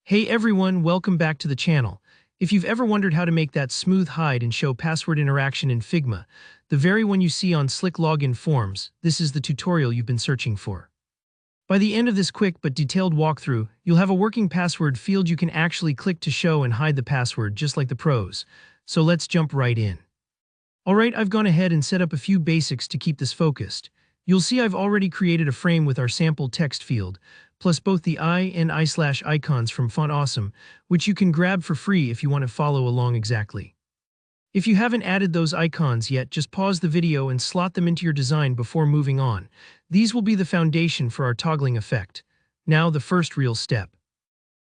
Hey everyone, welcome back to the channel. If you've ever wondered how to make that smooth hide and show password interaction in Figma, the very one you see on slick login forms, this is the tutorial you've been searching for. By the end of this quick but detailed walkthrough, you'll have a working password field you can actually click to show and hide the password just like the pros. So let's jump right in. Alright, I've gone ahead and set up a few basics to keep this focused. You'll see I've already created a frame with our sample text field, plus both the I and I/ icons from Font Awesome, which you can grab for free if you want to follow along exactly. If you haven't added those icons yet, just pause the video and slot them into your design before moving on. These will be the foundation for our toggling effect. Now the first real step.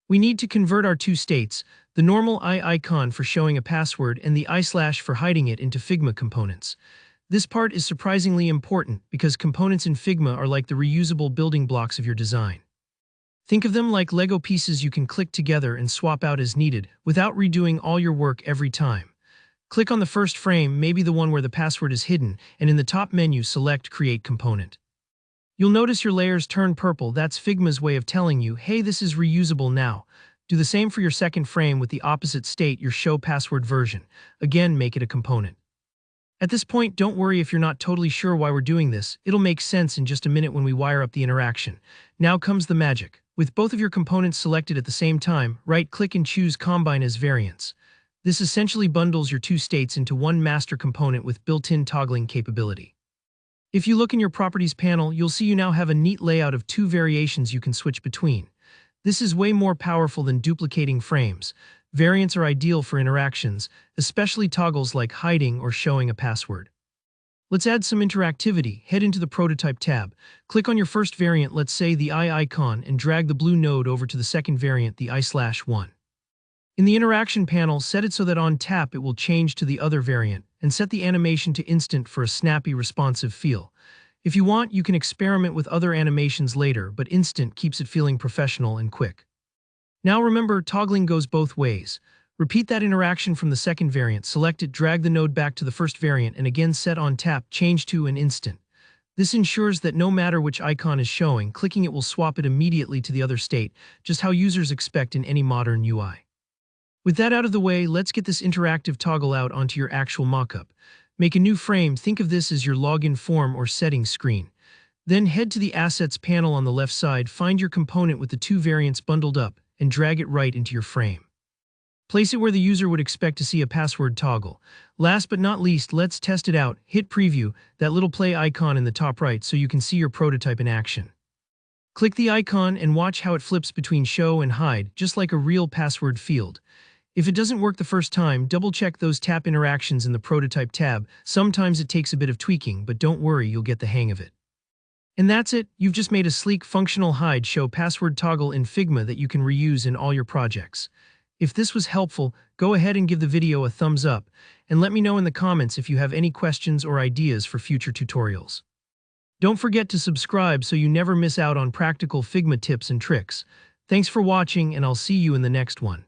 We need to convert our two states, the normal I icon for showing a password and the I/ for hiding it, into Figma components. This part is surprisingly important because components in Figma are like the reusable building blocks of your design. Think of them like Lego pieces you can click together and swap out as needed without redoing all your work every time. Click on the first frame, maybe the one where the password is hidden, and in the top menu select Create Component. You'll notice your layers turn purple. That's Figma's way of telling you, hey, this is reusable now. Do the same for your second frame with the opposite state, your Show Password version. Again, make it a component. At this point, don't worry if you're not totally sure why we're doing this. It'll make sense in just a minute when we wire up the interaction. Now comes the magic. With both of your components selected at the same time, right-click and choose Combine as Variants. This essentially bundles your two states into one master component with built-in toggling capability. If you look in your Properties panel, you'll see you now have a neat layout of two variations you can switch between. This is way more powerful than duplicating frames. Variants are ideal for interactions, especially toggles like hiding or showing a password. Let's add some interactivity. Head into the Prototype tab. Click on your first variant, let's say the I icon, and drag the blue node over to the second variant, the I/1. In the Interaction panel, set it so that on tap it will change to the other variant, and set the animation to instant for a snappy, responsive feel. If you want, you can experiment with other animations later, but instant keeps it feeling professional and quick. Now remember, toggling goes both ways. Repeat that interaction from the second variant, select it, drag the node back to the first variant, and again set on tap, change to an instant. This ensures that no matter which icon is showing, clicking it will swap it immediately to the other state, just how users expect in any modern UI. With that out of the way, let's get this interactive toggle out onto your actual mockup. Make a new frame, think of this as your login form or settings screen. Then head to the Assets panel on the left side, find your component with the two variants bundled up, and drag it right into your frame. Place it where the user would expect to see a password toggle. Last but not least, let's test it out. Hit Preview, that little play icon in the top right, so you can see your prototype in action. Click the icon and watch how it flips between show and hide, just like a real password field. If it doesn't work the first time, double-check those tap interactions in the Prototype tab. Sometimes it takes a bit of tweaking, but don't worry, you'll get the hang of it. And that's it. You've just made a sleek, functional hide show password toggle in Figma that you can reuse in all your projects. If this was helpful, go ahead and give the video a thumbs up, and let me know in the comments if you have any questions or ideas for future tutorials. Don't forget to subscribe so you never miss out on practical Figma tips and tricks. Thanks for watching, and I'll see you in the next one.